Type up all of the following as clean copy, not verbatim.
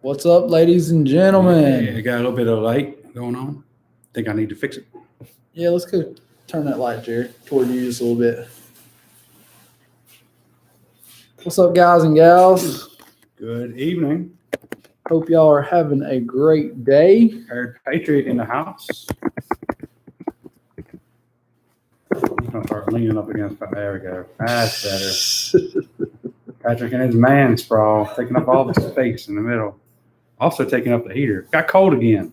What's up, ladies and gentlemen? Yeah, got a little bit of light going on. Think I need to fix it. Yeah, let's go turn that light, Jared, toward you just a little bit. What's up, guys and gals? Good evening. Hope y'all are having a great day. Prepared Patriot in the house. I'm going to start leaning up against that. There we go. That's better. Patrick and his man sprawl, taking up all the space in the middle. Also taking up the heater. Got cold again.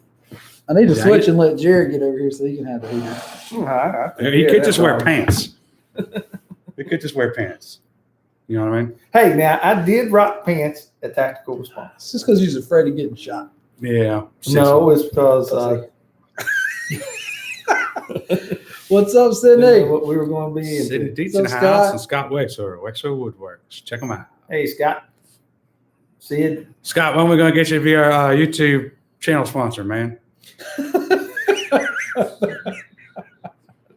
I need to switch and let Jared get over here so he can have the heater. He could just wear pants. He could just wear pants. You know what I mean? Hey, now I did rock pants at Tactical Response. It's just because he's afraid of getting shot. Yeah. No, it's because What's up, Sydney? what we were going to be in. Sydney Dietz in the house and Scott Wexler, Wexler Woodworks. Check them out. Hey, Scott. Sid. Scott, when are we going to get you to be our YouTube channel sponsor, man? That's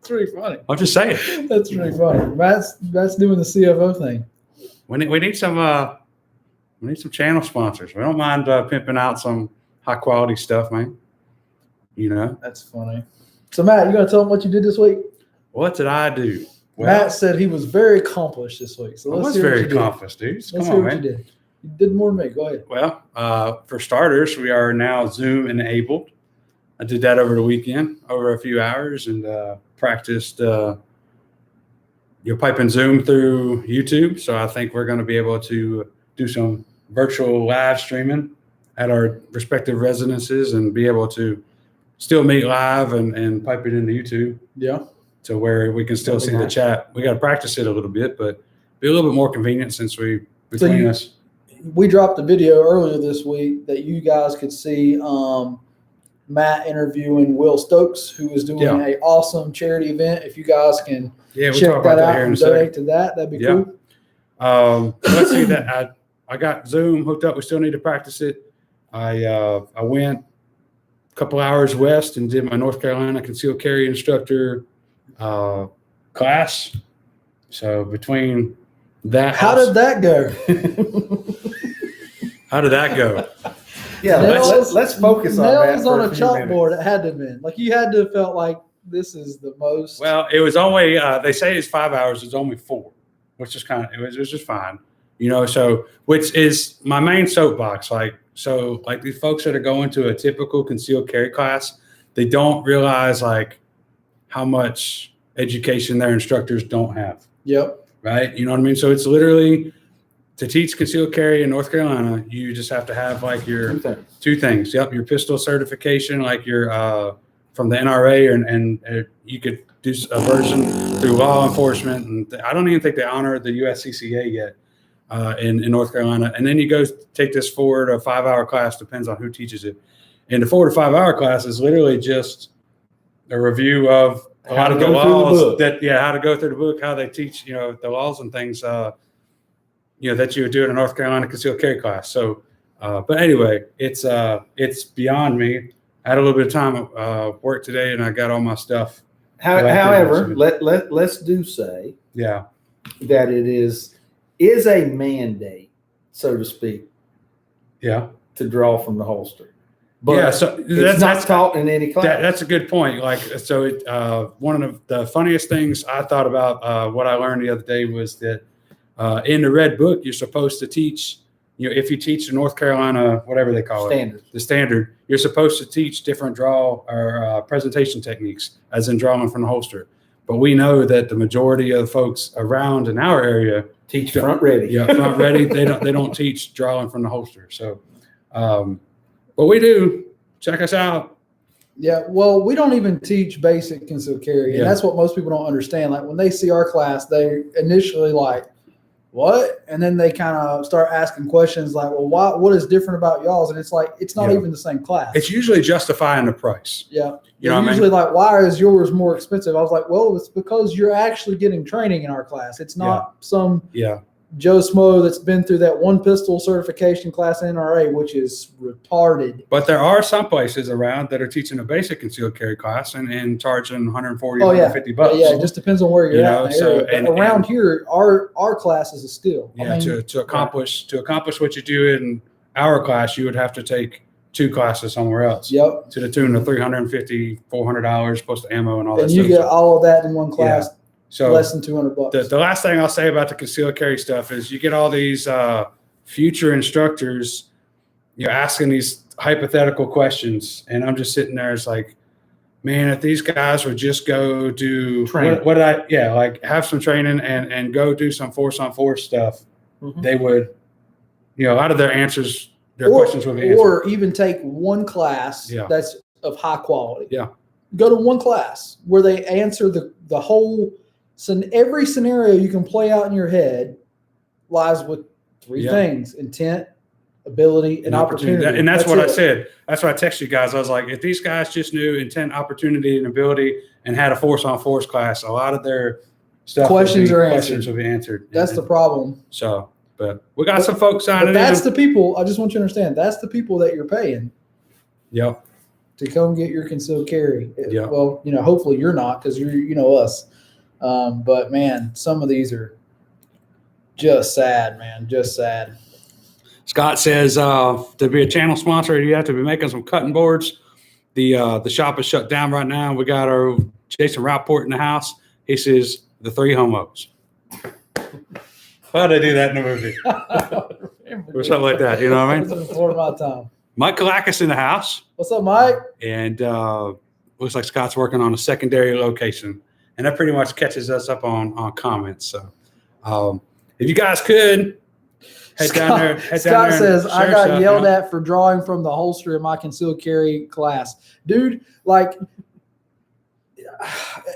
really funny. I'm just saying. That's really funny. Matt's doing the CFO thing. We need some channel sponsors. We don't mind pimping out some high quality stuff, man. You know. That's funny. So Matt, you gonna tell him what you did this week? What did I do? Well, Matt said he was very accomplished this week. So I was very accomplished, dude. Let's hear what you did. You did more than me. Go ahead. Well, for starters, we are now Zoom enabled. I did that over the weekend, over a few hours, and practiced piping Zoom through YouTube. So I think we're going to be able to do some virtual live streaming at our respective residences and be able to still meet live and pipe it into YouTube. Yeah. To where we can still see the chat. We got to practice it a little bit, but be a little bit more convenient since we dropped a video earlier this week that you guys could see Matt interviewing Will Stokes, who is doing an awesome charity event. If you guys can check that out and donate to that, that'd be cool. Let's see that. I got Zoom hooked up. We still need to practice it. I went a couple hours west and did my North Carolina concealed carry instructor class. So between that, how did that go? How did that go? Yeah, let's focus on that. Nails on a chalkboard. It had to have been like you had to have felt like this is the most. Well, it was only they say it's 5 hours. It's only 4, which is it was just fine, you know. So which is my main soapbox. Like these folks that are going to a typical concealed carry class, they don't realize like how much education their instructors don't have. Yep. Right. You know what I mean? So it's literally to teach concealed carry in North Carolina, you just have to have like your two things. Yep. Your pistol certification, like your from the NRA, and you could do a version through law enforcement. And I don't even think they honor the USCCA yet in North Carolina. And then you go take this 4 to 5 hour class, depends on who teaches it. And the 4 to 5 hour class is literally just a review of a lot of the laws how to go through the book, how they teach, the laws and things, that you would do in a North Carolina concealed carry class. So, but anyway, it's beyond me. I had a little bit of time work today, and I got all my stuff. However, let's do say that it is a mandate, so to speak. Yeah. To draw from the holster. But so that's not taught in any class. That's a good point. Like, so one of the funniest things I thought about what I learned the other day was that in the Red Book, you're supposed to teach, if you teach the North Carolina, whatever they call the standard, you're supposed to teach different draw or presentation techniques, as in drawing from the holster. But we know that the majority of the folks around in our area teach front ready. Yeah, front ready. They don't teach drawing from the holster. So. But we do. Check us out. Yeah, well, we don't even teach basic concealed carry, and that's what most people don't understand. Like when they see our class, they initially like, "What?" And then they kind of start asking questions like, "Well, what is different about y'all's?" And it's like it's not even the same class. It's usually justifying the price. Yeah, usually like, "Why is yours more expensive?" I was like, "Well, it's because you're actually getting training in our class. It's not some Joe Smo that's been through that one pistol certification class in NRA, which is retarded." But there are some places around that are teaching a basic concealed carry class and charging $140, $150. Yeah, it just depends on where you're at. So around here, our class is a steal. Yeah, to accomplish what you do in our class, you would have to take 2 classes somewhere else. Yep. To the tune of $350, $400 plus the ammo and all that And stuff. you get all of that in one class, so less than $200. The last thing I'll say about the concealed carry stuff is you get all these future instructors, you're asking these hypothetical questions, and I'm just sitting there. It's like, man, if these guys would just go do what did I like have some training and go do some force on force stuff, they would, a lot of their answers, their questions would be answered. Or even take one class that's of high quality. Yeah. Go to one class where they answer the whole, every scenario you can play out in your head lies with 3 things: intent, ability, and opportunity. And that's what I said. That's why I texted you guys. I was like, if these guys just knew intent, opportunity, and ability and had a force on force class, a lot of their questions would be answered. That's the problem. So, but we got some folks signing in. That's the people, I just want you to understand, that's the people that you're paying. Yep. To come get your concealed carry. Yep. Well, hopefully you're not, because you know us. But man, some of these are just sad, man. Just sad. Scott says to be a channel sponsor, you have to be making some cutting boards. The shop is shut down right now. We got our Jason Routport in the house. He says the 3 homos. Why'd they do that in the movie? Or something like that, you know what I mean? Before my time. Mike Kalakis in the house. What's up, Mike? And looks like Scott's working on a secondary location. And that pretty much catches us up on comments. So if you guys could head down there. Scott says, I got yelled at for drawing from the holster in my concealed carry class. Dude, like,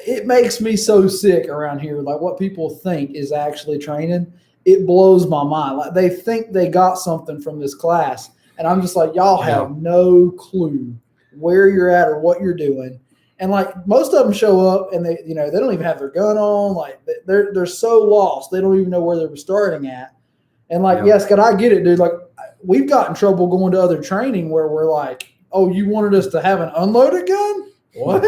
it makes me so sick around here. Like, what people think is actually training, it blows my mind. Like, they think they got something from this class. And I'm just like, y'all have no clue where you're at or what you're doing. And like, most of them show up and they don't even have their gun on. Like, they're so lost. They don't even know where they were starting at. And like, yes, God, I get it, dude. Like, we've got in trouble going to other training where we're like, oh, you wanted us to have an unloaded gun? What?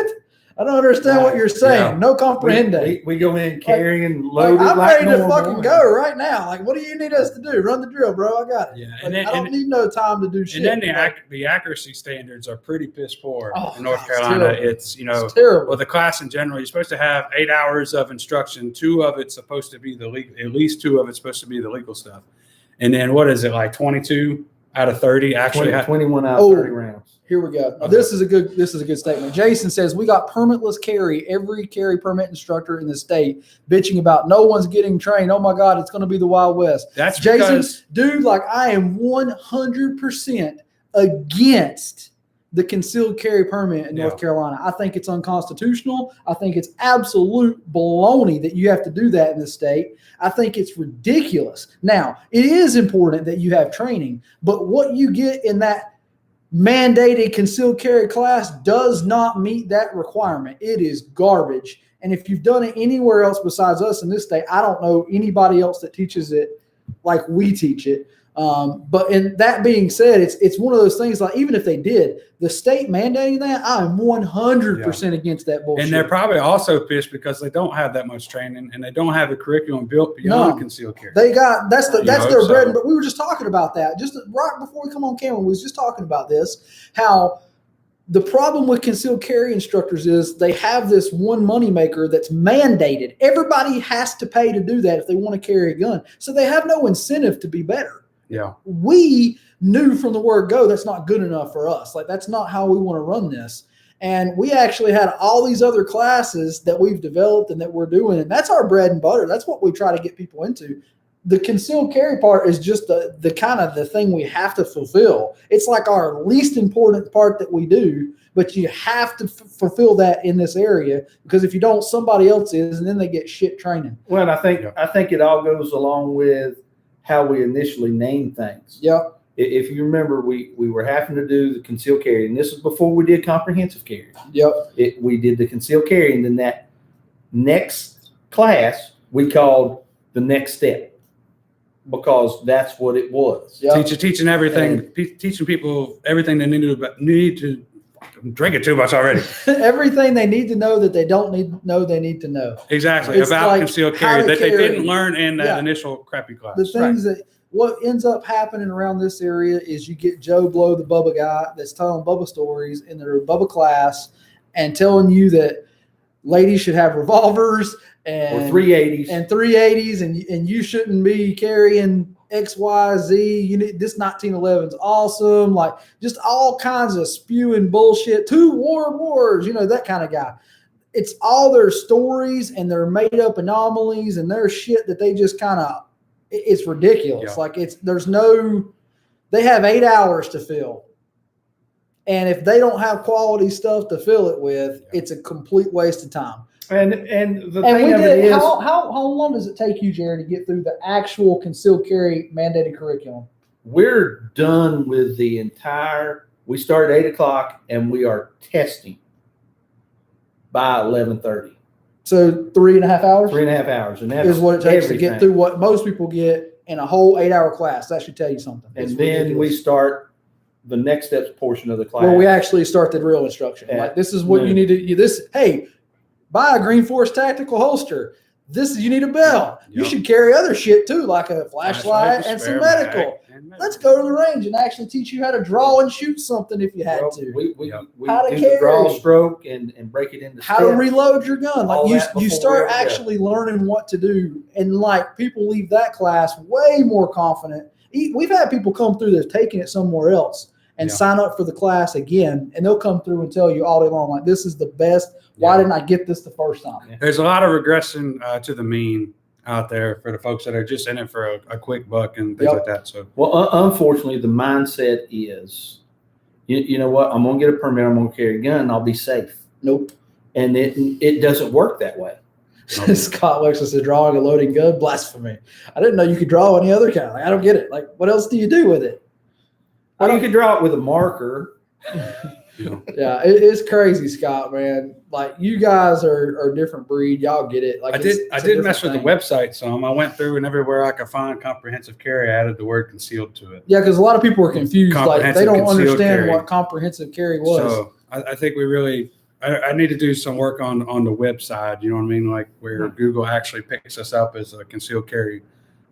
I don't understand what you're saying. Yeah. No comprehende. We go in carrying loaded. I'm ready to fucking go right now. Like, what do you need us to do? Run the drill, bro. I got it. Yeah, like, I don't need no time to do shit. And then the accuracy standards are pretty piss poor in North Carolina. It's terrible. Well, the class in general, you're supposed to have 8 hours of instruction. 2 of it's supposed to be the legal. At least 2 of it's supposed to be the legal stuff. And then what is it, like 22 out of 30 actually 21 out of 30 rounds. Here we go. Now, this is a good statement. Jason says, we got permitless carry, every carry permit instructor in the state bitching about no one's getting trained. Oh my God, it's going to be the Wild West. That's Jason, dude, like, I am 100% against the concealed carry permit in North Carolina. I think it's unconstitutional. I think it's absolute baloney that you have to do that in the state. I think it's ridiculous. Now, it is important that you have training, but what you get in that mandated concealed carry class does not meet that requirement. It is garbage. And if you've done it anywhere else besides us in this state, I don't know anybody else that teaches it like we teach it. But in that being said, it's one of those things, like, even if they did, the state mandating that, I'm 100% against that bullshit. And they're probably also pissed because they don't have that much training and they don't have a curriculum built beyond concealed carry. They got that's their bread. But we were just talking about that just right before we come on camera. We was just talking about this, how the problem with concealed carry instructors is they have this one moneymaker that's mandated. Everybody has to pay to do that if they want to carry a gun. So they have no incentive to be better. Yeah. We knew from the word go that's not good enough for us. Like, that's not how we want to run this. And we actually had all these other classes that we've developed and that we're doing. And that's our bread and butter. That's what we try to get people into. The concealed carry part is just the kind of the thing we have to fulfill. It's like our least important part that we do, but you have to fulfill that in this area, because if you don't, somebody else is, and then they get shit training. Well, I think it all goes along with how we initially named things. Yep. If you remember, we were having to do the concealed carry, and this was before we did comprehensive carry. Yep. We did the concealed carry, and then that next class we called the next step, because that's what it was. Yep. Teaching everything, teaching people everything they need to. I'm drinking too much already. Everything they need to know that they don't need to know, they need to know. Exactly. It's about like concealed carry that they didn't learn in that initial crappy class. The things that, what ends up happening around this area is you get Joe Blow, the Bubba guy, that's telling Bubba stories in their Bubba class and telling you that ladies should have revolvers and or 380s and 380s, and you shouldn't be carrying XYZ. You need this 1911 is awesome. Like just all kinds of spewing bullshit. 2 wars, that kind of guy. It's all their stories and their made up anomalies and their shit that they just kind of. It's ridiculous. Yeah. Like they have 8 hours to fill. And if they don't have quality stuff to fill it with, it's a complete waste of time. and the And thing we of it did. is, How long does it take you, Jerry, to get through the actual concealed carry mandated curriculum? we're done with the entire. We start at 8:00 and we are testing by 11:30. So 3.5 hours 3.5 hours, and that's is what it takes to get everything. through what most people get in a whole 8-hour class. That should tell you something. And It's then we ridiculous. start the next steps portion of the class. where we actually start the real instruction. Yeah. Like this is what you need to. Hey, buy a Green Force tactical holster. You need a belt. You Yep. should carry other shit too, like a flashlight and some spare medical. mag, and Let's go to the range and actually teach you how to draw and shoot something if you had Well, to. we Yep. How to do the draw carry. stroke and break it into How to steps. reload your gun. All Like that you before start we ever go. actually learning what to do. And like people leave that class way more confident. We've had people come through that's taking it somewhere else and Yeah. sign up for the class again. And they'll come through and tell you all day long, like, this is the best. Why Yeah. didn't I get this the first time? There's a lot of regression to the mean out there for the folks that are just in it for a quick buck and things Yep. like that. So Well, unfortunately, the mindset is, you know what? I'm going to get a permit. I'm going to carry a gun. And I'll be safe. Nope. And it doesn't work that way. Scott Lexus said drawing a loading gun, blasphemy. I didn't know you could draw any other kind. Like, I don't get it. Like, what else do you do with it? Well, you could draw it with a marker. Yeah, it's crazy, Scott, man. Like you guys are a different breed. Y'all get it. Like I did mess with the website some. I went through and everywhere I could find comprehensive carry, I added the word concealed to it. Yeah, because a lot of people are confused. Like they Comprehensive don't concealed understand carry. what comprehensive carry was. So I think we really I need to do some work on the website. You know what I mean? Like where Google actually picks us up as a concealed carry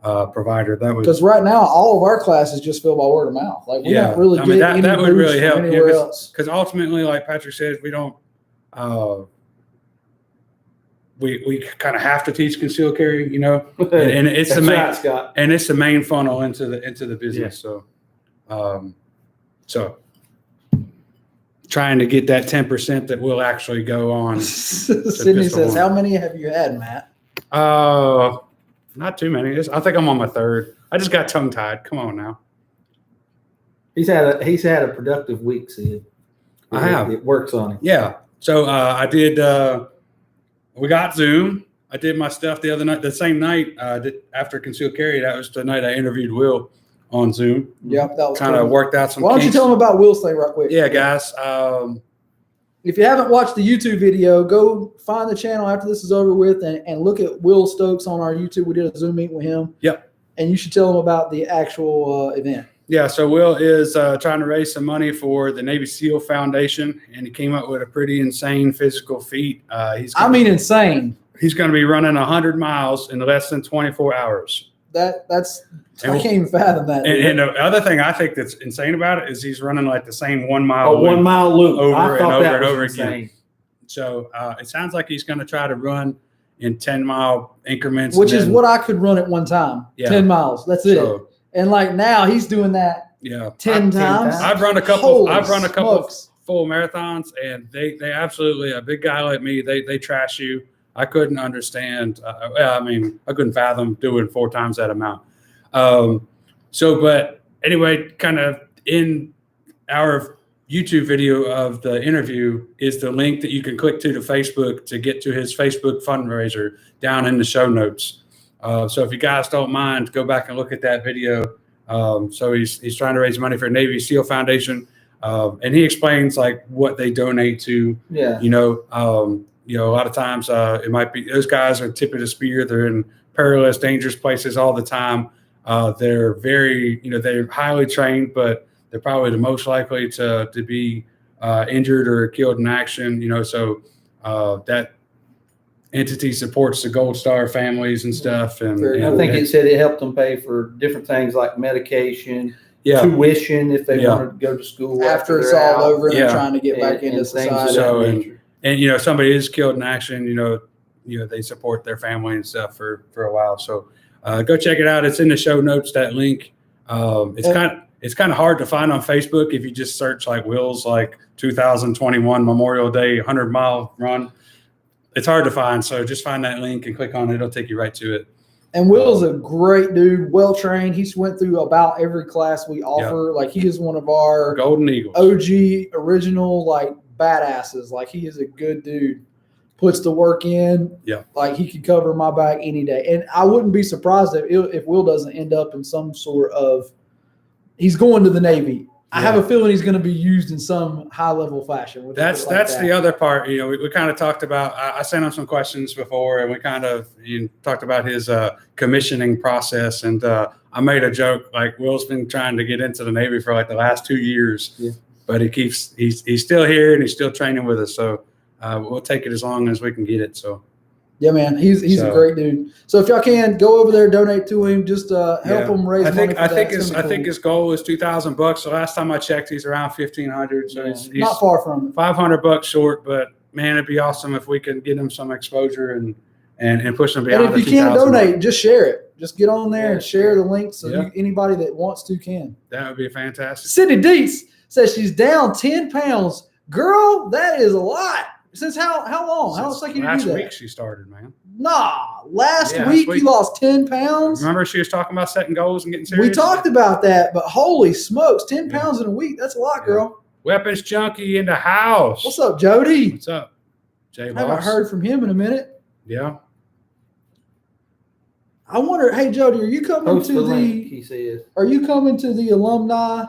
provider. That was Because right now all of our classes just fill by word of mouth. Like we don't really get any that would boost really from help anywhere else. because ultimately, like Patrick said, we don't. We kind of have to teach concealed carry, and it's That's the main right, Scott. and it's the main funnel into the business. Yeah. So trying to get that 10% that will actually go on. Sydney pistol says, one. "How many have you had, Matt?" Not too many. I think I'm on my 3rd. I just got tongue tied. Come on now. He's had a productive week, Sid. I have. It works on him. Yeah. So I did. We got Zoom. I did my stuff the other night, the same night after concealed carry. That was the night I interviewed Will on Zoom. Yep, that was Kind of cool. worked out some. Why don't you kinks. tell them about Will's thing right quick? Yeah, guys. If you haven't watched the YouTube video, go find the channel after this is over with and look at Will Stokes on our YouTube. We did a Zoom meet with him. Yep. And you should tell them about the actual event. Yeah, so Will is trying to raise some money for the Navy SEAL Foundation, and he came up with a pretty insane physical feat. Insane. He's going to be running 100 miles in less than 24 hours. That's And I can't even fathom that. And the other thing I think that's insane about it is he's running like the same 1 mile A 1 mile loop. over I and thought over that and was over insane. again. So it sounds like he's going to try to run in 10-mile increments. Which and is then- what I could run at one time. Yeah. 10 miles. That's it. So, And like now he's doing that yeah. 10 10 times. times. I've run a couple. Holy I've run a couple smokes. full marathons, and they absolutely, a big guy like me, they trash you. I couldn't understand. I couldn't fathom doing 4 times that amount. But anyway, kind of in our YouTube video of the interview is the link that you can click to Facebook to get to his Facebook fundraiser down in the show notes. So if you guys don't mind, go back and look at that video. So he's trying to raise money for Navy SEAL Foundation, and he explains like what they donate to. Yeah. A lot of times it might be those guys are tip of the spear. They're in perilous, dangerous places all the time. They're very, they're highly trained, but they're probably the most likely to be injured or killed in action. So that entity supports the Gold Star families and stuff. And Very I think it said it helped them pay for different things like medication, tuition if they wanted to go to school After it's they're all out, over and Yeah. they're trying to get back into and things of society. that So, nature. and you know, somebody is killed in action, you know, they support their family and stuff for a while. So go check it out. It's in the show notes, that link. It's kind of hard to find on Facebook if you just search like Will's like 2021 Memorial Day 100-mile run. It's hard to find, so just find that link and click on it. It'll take you right to it. And Will's a great dude, well trained. He's went through about every class we offer. Like he is one of our Golden Eagles. OG original like badasses. Like he is a good dude. Puts the work in. Yeah. Like he could cover my back any day. And I wouldn't be surprised if Will doesn't end up in some sort of he's going to the Navy. I have a feeling he's going to be used in some high level fashion. That's the other part. You know, we kind of talked about. I sent him some questions before, and we kind of talked about his commissioning process. And I made a joke like Will's been trying to get into the Navy for like the last 2 years, but he's still here and he's still training with us. So we'll take it as long as we can get it. So. Yeah, man, he's a great dude. So if y'all can go over there, donate to him, just help him raise money. I think his goal is $2,000. The last time I checked, he's around $1,500. So he's not far from it. $500 short. But man, it'd be awesome if we can get him some exposure and push him beyond. And if you can't donate, just share it. Just get on there and share the link so anybody that wants to can. That would be fantastic. Sydney Dietz says she's down 10 pounds. Girl, that is a lot. Since how long? How long did you do that? Last week she started, man. Nah, last week you lost 10 pounds. Remember she was talking about setting goals and getting serious? We talked about that, but holy smokes, 10 pounds in a week. That's a lot, girl. Weapons junkie in the house. What's up, Jody? What's up, Jay? I haven't heard from him in a minute. Yeah. I wonder, hey Jody, are you coming to link, he says. Are you coming to the alumni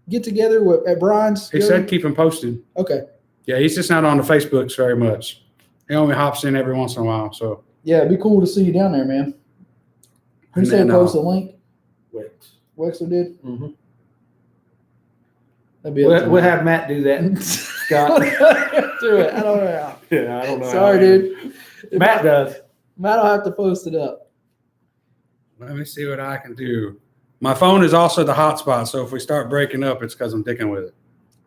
get together at Brian's? He said keep him posted. Okay. Yeah, he's just not on the Facebooks very much. He only hops in every once in a while. So yeah, it'd be cool to see you down there, man. Who said post a link? Wexler did. Mm-hmm. That'd be we'll have Matt do that. Scott, do it. I don't know. Yeah, I don't know. Sorry, dude. Matt does. Matt will have to post it up. Let me see what I can do. My phone is also the hotspot, so if we start breaking up, it's because I'm dicking with it.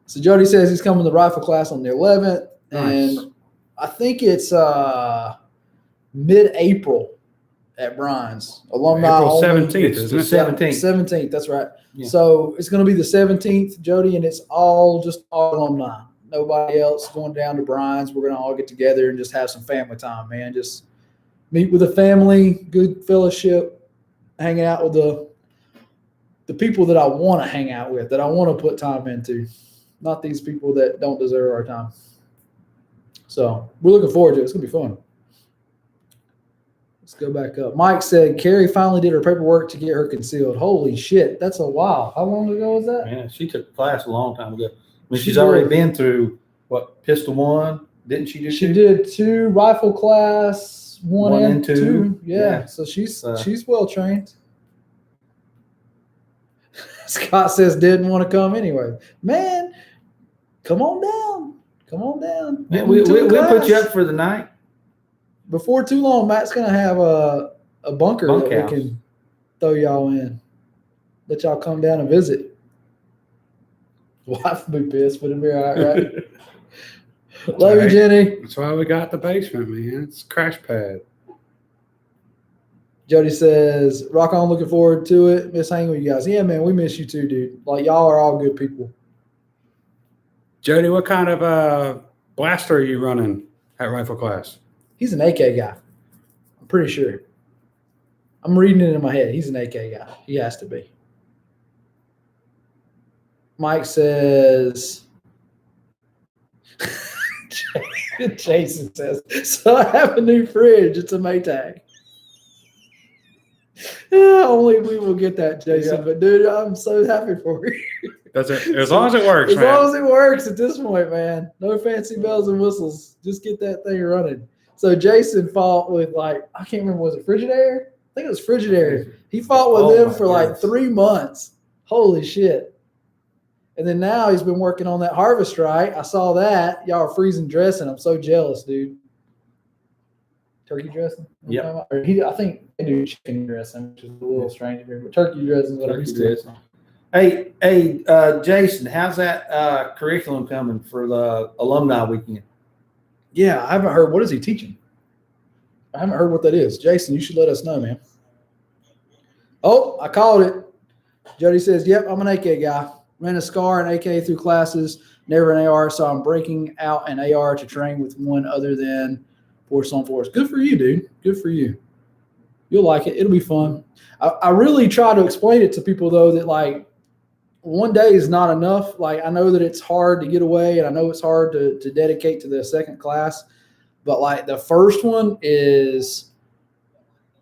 So Jody says he's coming to the rifle class on the 11th, Nice. and I think it's mid-April at Brian's. Alumni April only. 17th, isn't it? 17th. 17th, that's right. Yeah. So it's going to be the 17th, Jody, and it's all alumni. Nobody else going down to Brian's. We're going to all get together and just have some family time, man. Just meet with the family, good fellowship, hanging out with the people that I want to hang out with, that I want to put time into. Not these people that don't deserve our time. So we're looking forward to it. It's going to be fun. Let's go back up. Mike said Carrie finally did her paperwork to get her concealed. Holy shit. That's a while. How long ago was that? Man, she took the class a long time ago. I mean, she's already been through, Pistol 1? Didn't she do She two? did 2 rifle class, 1 and 2. Yeah. Yeah. So she's well trained. Scott says didn't want to come anyway. Man, come on down. Come on down. Man, we'll put you up for the night. Before too long, Matt's gonna have a bunker Bunk that house. we can throw y'all in. Let y'all come down and visit. Wife will be pissed, but it'll be all right, right? Love you, Jenny. That's why we got the basement, man. It's a crash pad. Jody says, rock on, looking forward to it. Miss hanging with you guys. Yeah, man, we miss you too, dude. Like, y'all are all good people. Jody, what kind of blaster are you running at rifle class? He's an AK guy. I'm pretty sure. I'm reading it in my head. He's an AK guy. He has to be. Mike says, Jason says, so I have a new fridge. It's a Maytag. Yeah, only we will get that, Jason. Yeah. But, dude, I'm so happy for you. That's it. As long as it works, man. As long as it works at this point, man. No fancy bells and whistles. Just get that thing running. So Jason fought with, I can't remember, was it Frigidaire? I think it was Frigidaire. He fought with them for 3 months. Holy shit. And then now he's been working on that harvest right. I saw that. Y'all are freezing dressing. I'm so jealous, dude. Turkey dressing? Yep. Or I think they do chicken dressing, which is a little strange here, but turkey dressing is what I'm used to. Hey, Jason, how's that curriculum coming for the alumni weekend? Yeah, I haven't heard. What is he teaching? I haven't heard what that is. Jason, you should let us know, man. Oh, I called it. Jody says, yep, I'm an AK guy. Ran a SCAR and AK through classes, never an AR, so I'm breaking out an AR to train with one other than force on force. Good for you, dude. Good for you. You'll like it. It'll be fun. I really try to explain it to people, though, that, like, one day is not enough. Like, I know that it's hard to get away, and I know it's hard to dedicate to the second class, but, like, the first one is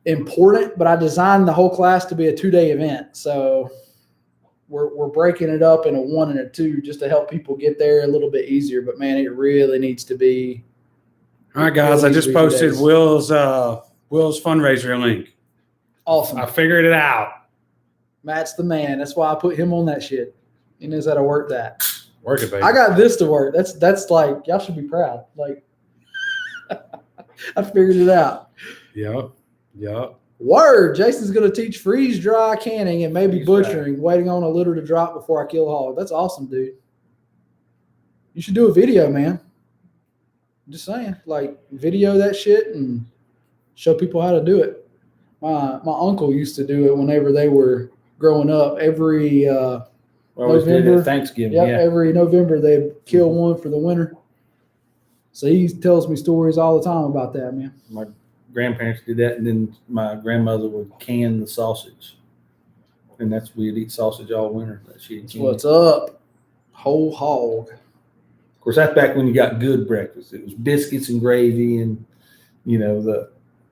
important, but I designed the whole class to be a 2-day event. So we're breaking it up in a 1 and a 2 just to help people get there a little bit easier. But man, it really needs to be. All right, guys, I just posted Will's fundraiser link. Awesome. I figured it out. Matt's the man. That's why I put him on that shit. He knows how to work that. Work it, baby. I got this to work. That's like, y'all should be proud. Like, I figured it out. Yep. Word. Jason's going to teach freeze dry canning and maybe butchering, waiting on a litter to drop before I kill a hog. That's awesome, dude. You should do a video, man. I'm just saying, like, video that shit and show people how to do it. My uncle used to do it whenever they were growing up. Every November, Thanksgiving. yeah, Yeah. every November they'd kill one for the winter. So he tells me stories all the time about that, man. My grandparents did that, and then my grandmother would can the sausage, and we'd eat sausage all winter. That's what's up. Whole hog. Of course, that's back when you got good breakfast. It was biscuits and gravy, and the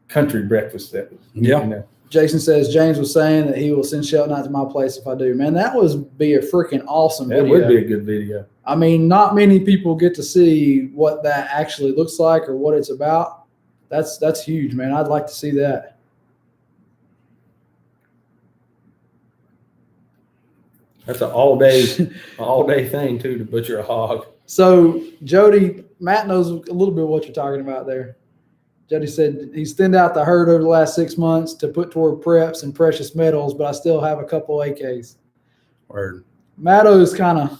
country breakfast that was. Yeah. Jason says James was saying that he will send Shelton out to my place if I do. Man, that would be a freaking awesome That video. would be a good video. I mean, not many people get to see what that actually looks like or what it's about. That's huge, man. I'd like to see that. That's an all day thing too, to butcher a hog. So Jody, Matt knows a little bit what you're talking about there. Jody said he's thinned out the herd over the last 6 months to put toward preps and precious metals, but I still have a couple AKs. Word. Matto's kind of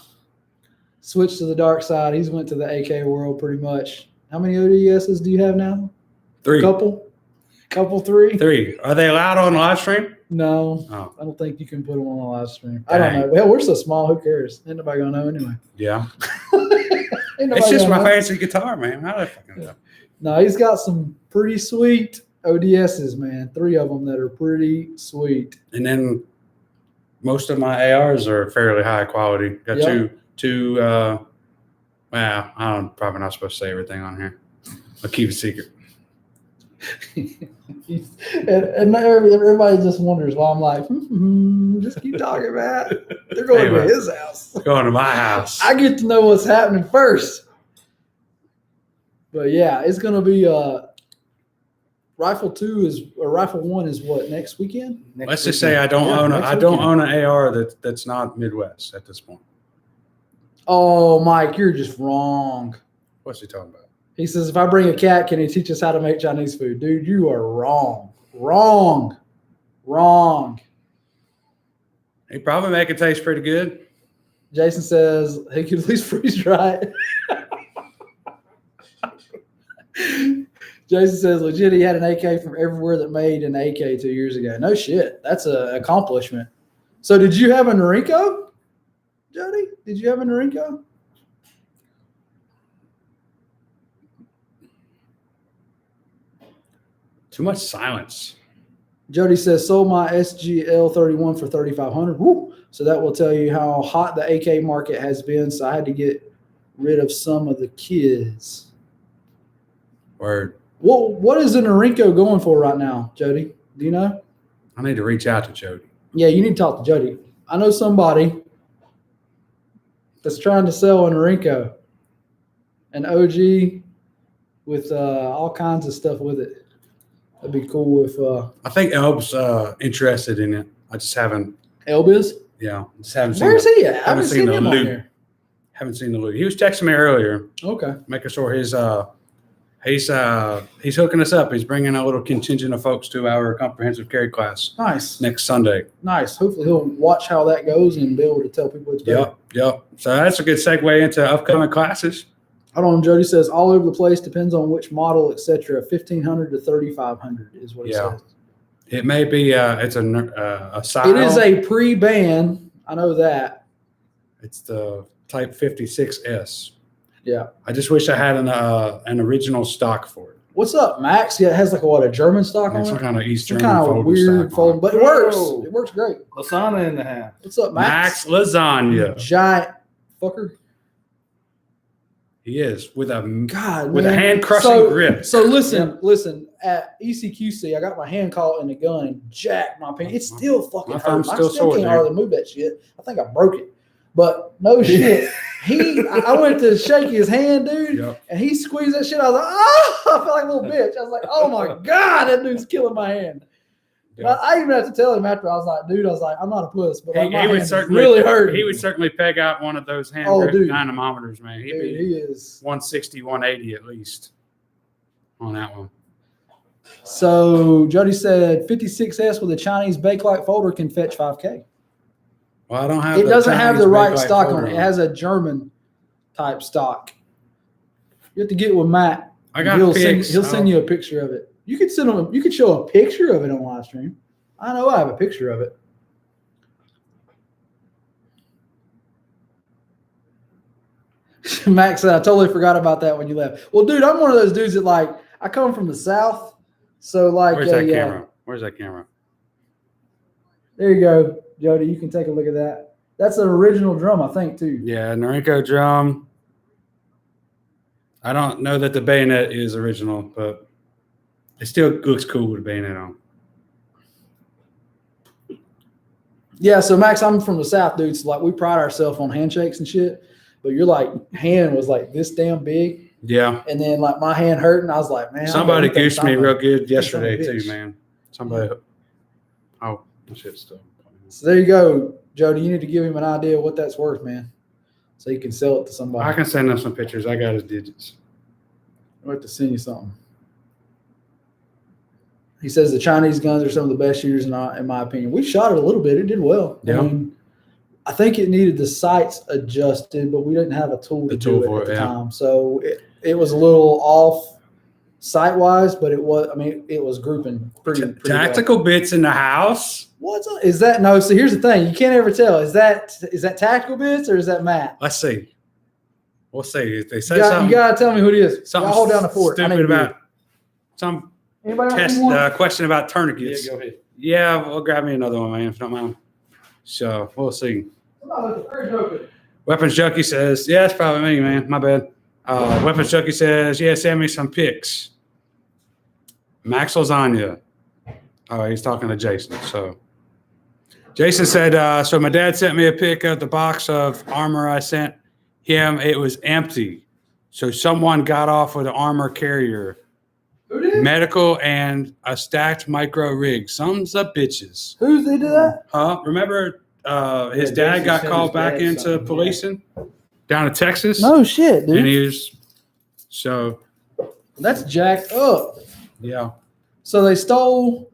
switched to the dark side. He's went to the AK world pretty much. How many ODSs do you have now? 3. Couple, 3. 3. Are they allowed on live stream? No, Oh. I don't think you can put them on a live stream. I don't know. Well, we're so small. Who cares? Ain't nobody gonna know anyway. Yeah. Ain't nobody It's just gonna my know. fancy guitar, man. How the fucking know? No, he's got some pretty sweet ODSs, man. 3 of them that are pretty sweet. And then most of my ARs are fairly high quality. Got Yep. two. Well, I'm probably not supposed to say everything on here. I'll keep it secret. and everybody just wonders why I'm like, just keep talking about it. They're going Anyway, to his house. Going to my house. I get to know what's happening first. But yeah, it's going to be rifle 1 is what, next weekend? Let's just say I don't own an AR that's not Midwest at this point. Oh, Mike, you're just wrong. What's he talking about? He says, if I bring a cat, can he teach us how to make Chinese food? Dude, you are wrong. Wrong. He probably make it taste pretty good. Jason says he could at least freeze dry it. Jason says, legit, he had an AK from everywhere that made an AK 2 years ago. No shit. That's an accomplishment. So did you have a Norinco, Jody? Did you have a Norinco? Too much silence. Jody says, sold my SGL 31 for $3,500. Woo! So that will tell you how hot the AK market has been. So I had to get rid of some of the kids. Word. What is a Norinco going for right now, Jody? Do you know? I need to reach out to Jody. Yeah, you need to talk to Jody. I know somebody that's trying to sell a Norinco, an OG with all kinds of stuff with it. That'd be cool if I think Elb's interested in it. I just haven't. Elb is? Yeah, just haven't seen. Where's he at? I haven't seen the him on loot. here. Haven't seen the loot. He was texting me earlier, Okay. making sure his He's hooking us up. He's bringing a little contingent of folks to our comprehensive carry class Nice. next Sunday. Nice. Hopefully he'll watch how that goes and be able to tell people it's better. Yep. So that's a good segue into upcoming classes. Hold on, Jody says all over the place, depends on which model, etc. 1,500 to 3,500 is what it says. It may be it's a style. It is a pre-ban. I know that. It's the Type 56S. Yeah. I just wish I had an original stock for it. What's up, Max? Yeah, it has like a German stock on Some it? kind of East Some German kind of fold weird stock fold, on but it works. Whoa. It works great. Lasagna in the house. What's up, it. Max? Max Lasagna. Giant fucker. He is with a God, with man. a hand crushing grip. So listen. At ECQC, I got my hand caught in the gun and jacked my pants. It still fucking My hurts. thumb's I still still sore, can't dude. hardly move that shit. I think I broke it. But no shit. I went to shake his hand, dude, Yep. and he squeezed that shit. I was like, oh, I felt like a little bitch. I was like, oh my God, that dude's killing my hand. Yeah. I even had to tell him after. I was like, dude, I'm not a puss, but like, my He would hand certainly really hurt. He would certainly peg out one of those hand Oh, grip dude. dynamometers, man. He'd Dude, be he is. 160, 180 at least on that one. So Jody said 56S with a Chinese Bakelite folder can fetch 5K. Well, I don't have. It doesn't have the right Bakelite stock on folder it. It has a German type stock. You have to get with Matt. I got He'll pics. send you a picture of it. You could send him. You could show a picture of it on live stream. I know I have a picture of it. Max said, I totally forgot about that when you left. Well, dude, I'm one of those dudes that like I come from the South, so like. Where's that camera? Where's that camera? There you go, Jody. You can take a look at that. That's an original drum, I think, too. Yeah, Norinco drum. I don't know that the bayonet is original, but it still looks cool with a bayonet on. Yeah, so Max, I'm from the South, dude. So like we pride ourselves on handshakes and shit. But your like hand was like this damn big. Yeah. And then like my hand hurt, and I was like, man. Somebody goosed me real good Son yesterday of a bitch. too, man. Somebody. Oh, shit, still. So there you go, Jody. You need to give him an idea of what that's worth, man, so you can sell it to somebody. I can send him some pictures. I got his digits. I'll have to send you something. He says the Chinese guns are some of the best shooters in my opinion. We shot it a little bit. It did well. Yeah. I mean, I think it needed the sights adjusted, but we didn't have a tool to do it at the time. So it was a little off sight-wise, but it was grouping pretty Tactical bits in the house. What's up? Is that no? So here's the thing: you can't ever tell. Is that tactical bits or is that Matt? Let's see. We'll see. If they say You something, gotta tell me who it is. something Y'all hold down the fort. I need stupid to about some Anybody test else want? question about tourniquets. go ahead. Yeah, we'll grab me another one, man, if you don't mind. So we'll see. Somebody let the fridge open. Weapons Junkie says, yeah, it's probably me, man. My bad. Weapons Junkie says, yeah, send me some pics. Max Lasagna. Oh, he's talking to Jason. So Jason said, so my dad sent me a pic of the box of armor I sent him. It was empty. So someone got off with an armor carrier, Who did? medical, and a stacked micro rig. Sums of bitches. Who did that? Remember his Yeah, dad Jason got sent called his back dad into something, yeah. policing down in Texas? No shit, dude. And he was, so, That's jacked up. yeah. So they stole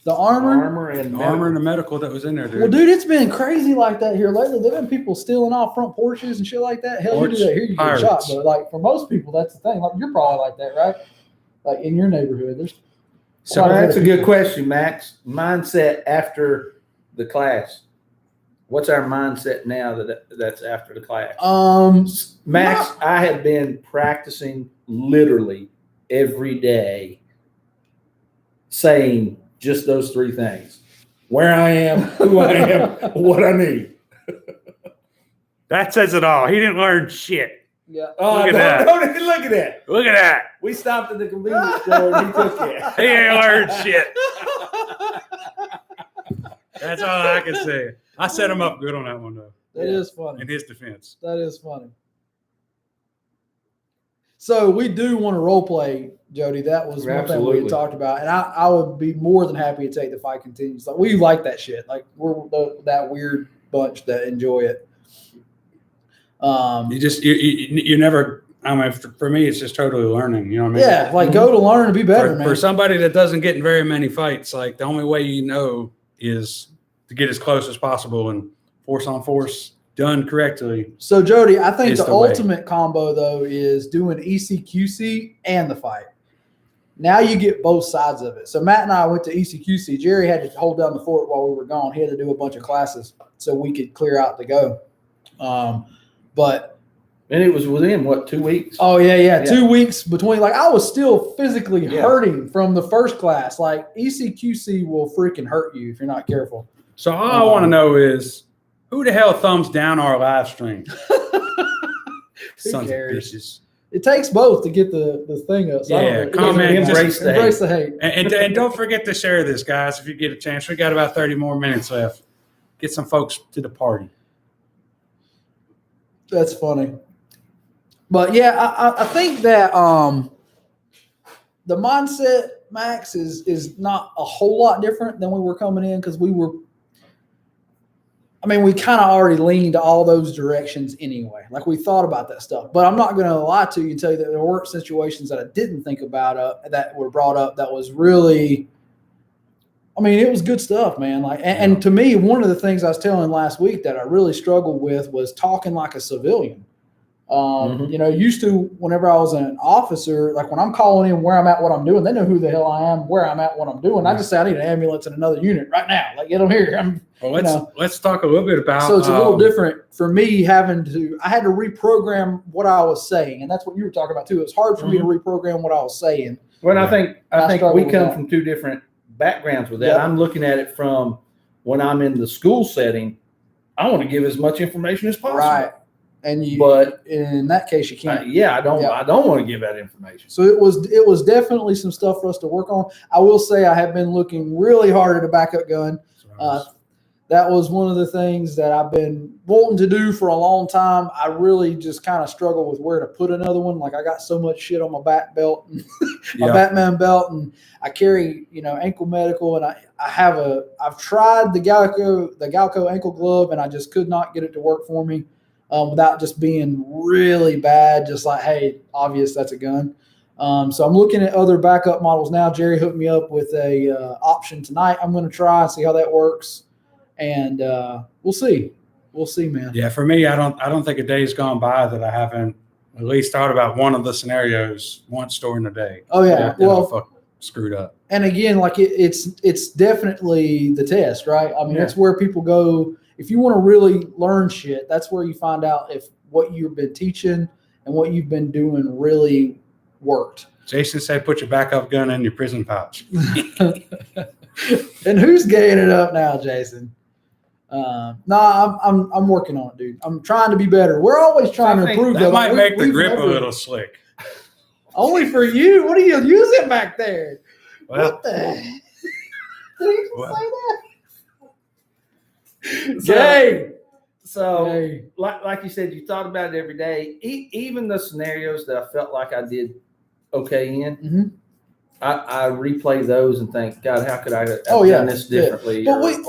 the armor. Armor and The metal. armor and the medical that was in there, dude. Well, dude, it's been crazy like that here lately. There've been people stealing off front porches and shit like that. Hell, you do that here, you get shot. Pirates. But like for most people, that's the thing. Like you're probably like that, right? Like in your neighborhood, there's. So quite that's a bit of good question, Max. Mindset after the class. What's our mindset now that's after the class? Max, I have been practicing literally every day saying just those three things. Where I am, who I am, what I need. That says it all. He didn't learn shit. Yeah. Oh, Look at that. Look at that. Look at that. We stopped at the convenience store and he took it. He ain't learned shit. That's all I can say. I set him up good on that one, though, That is funny. in his defense. That is funny. So we do want to role play, Jody. That was one thing we Absolutely. had talked about, and I would be more than happy to take the fight continues. Like we like that shit. Like we're that weird bunch that enjoy it. You just, you never, I mean, for me, it's just totally learning. You know what I mean? Yeah, like go to learn to be better, man. For somebody that doesn't get in very many fights, like the only way you know is to get as close as possible and force on force done correctly. So Jody, I think is the the way. ultimate combo though is doing ECQC and the fight. Now you get both sides of it. So Matt and I went to ECQC. Jerry had to hold down the fort while we were gone. He had to do a bunch of classes so we could clear out to go. And it was within what, 2 weeks? Oh yeah. 2 weeks between. Like I was still physically Yeah. hurting from the first class. Like ECQC will freaking hurt you if you're not careful. So all I want to know is who the hell thumbs down our live stream? Sons cares? of bitches. It takes both to get the thing up. So Yeah, comment, embrace the embrace the hate. And don't forget to share this, guys, if you get a chance. We got about 30 more minutes left. Get some folks to the party. That's funny. But yeah, I think that the mindset, Max, is not a whole lot different than we were coming in because we kind of already leaned all those directions anyway. Like we thought about that stuff. But I'm not going to lie to you and tell you that there weren't situations that I didn't think about that were brought up that was really – it was good stuff, man. Like, and to me, one of the things I was telling last week that I really struggled with was talking like a civilian. Used to whenever I was an officer, like when I'm calling in where I'm at, what I'm doing, they know who the hell I am, where I'm at, what I'm doing. I just say I need an ambulance and another unit right now. Like get them here. Let's talk a little bit about. So it's a little different for me I had to reprogram what I was saying, and that's what you were talking about too. It's hard for me to reprogram what I was saying. Well, I think we come that. from two different backgrounds with that. Yep. I'm looking at it from when I'm in the school setting. I want to give as much information as possible. Right. But in that case, you can't. I don't want to give that information. So it was definitely some stuff for us to work on. I will say I have been looking really hard at a backup gun. That was one of the things that I've been wanting to do for a long time. I really just kind of struggle with where to put another one. Like I got so much shit on my back belt, and my Batman belt, and I carry ankle medical, and I've tried the Galco ankle glove, and I just could not get it to work for me. Without just being really bad, just like, hey, obvious that's a gun. So I'm looking at other backup models now. Jerry hooked me up with a option tonight. I'm going to try and see how that works, and we'll see. We'll see, man. Yeah, for me, I don't think a day's gone by that I haven't at least thought about one of the scenarios once during the day. Oh yeah, screwed up. And again, like it's definitely the test, right? That's where people go. If you want to really learn shit, that's where you find out if what you've been teaching and what you've been doing really worked. Jason said, "Put your backup gun in your prison pouch." And who's gaying it up now, Jason? I'm working on it, dude. I'm trying to be better. We're always trying to improve. That might make the grip a little slick. Only for you. What are you using back there? Well, what the? Did he say that? So like you said, you thought about it every day. Even the scenarios that I felt like I did okay in, mm-hmm. I replay those and think, God, how could I have done this differently? Yeah. But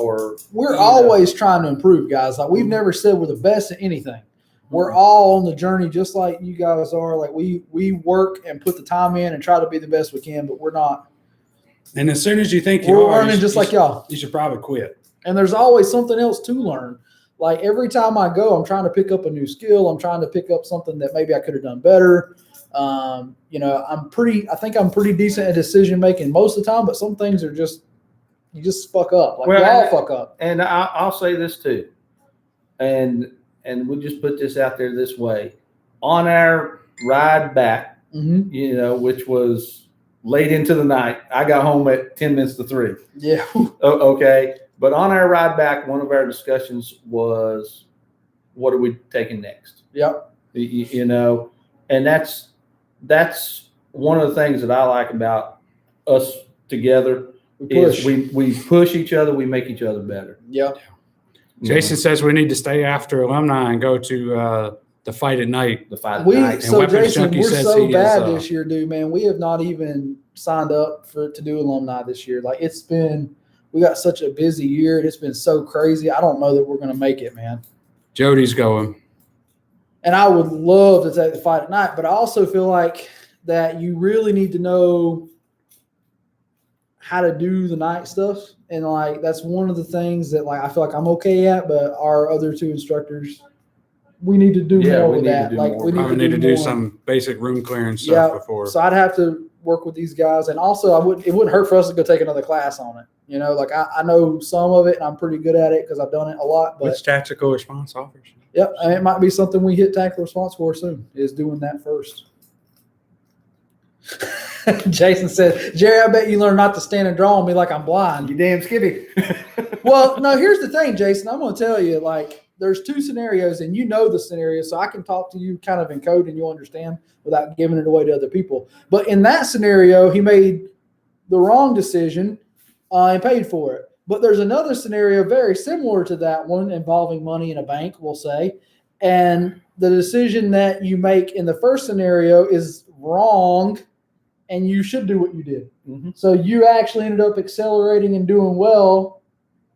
we're always trying to improve, guys. Like we've never said we're the best at anything. We're all on the journey, just like you guys are. Like we work and put the time in and try to be the best we can, but we're not. And as soon as you think we're learning, just like y'all, you should probably quit. And there's always something else to learn. Like every time I go, I'm trying to pick up a new skill. I'm trying to pick up something that maybe I could have done better. I think I'm pretty decent at decision making most of the time, but some things are you just fuck up. Like we all fuck up. And I'll say this too. And we'll just put this out there this way. On our ride back, mm-hmm. Which was late into the night, I got home at 10 minutes to 3. Yeah. Okay. But on our ride back, one of our discussions was, what are we taking next? Yep. And that's one of the things that I like about us together is we push each other, we make each other better. Yep. Jason says we need to stay after alumni and go to the fight at night. The fight at night. So Jason, we're so bad this year, dude, man. We have not even signed up to do alumni this year. Like we got such a busy year. It's been so crazy. I don't know that we're going to make it, man. Jody's going. And I would love to take the fight at night, but I also feel like that you really need to know how to do the night stuff. And like, that's one of the things that like, I feel like I'm okay at, but our other two instructors, we need to do more with that. Like we need to do more. some basic room clearance stuff before. So I'd have to work with these guys. And also it wouldn't hurt for us to go take another class on it. You know, like I know some of it and I'm pretty good at it because I've done it a lot. But which tactical response offers? Yep. And it might be something we hit tactical response for soon, is doing that first. Jason said, Jerry, I bet you learn not to stand and draw on me like I'm blind. You damn skippy. Well, no, here's the thing, Jason. I'm going to tell you, like, there's two scenarios, and you know the scenario, so I can talk to you kind of in code and you'll understand without giving it away to other people. But in that scenario, he made the wrong decision and paid for it. But there's another scenario very similar to that one involving money in a bank, we'll say. And the decision that you make in the first scenario is wrong, and you should do what you did. Mm-hmm. So you actually ended up accelerating and doing well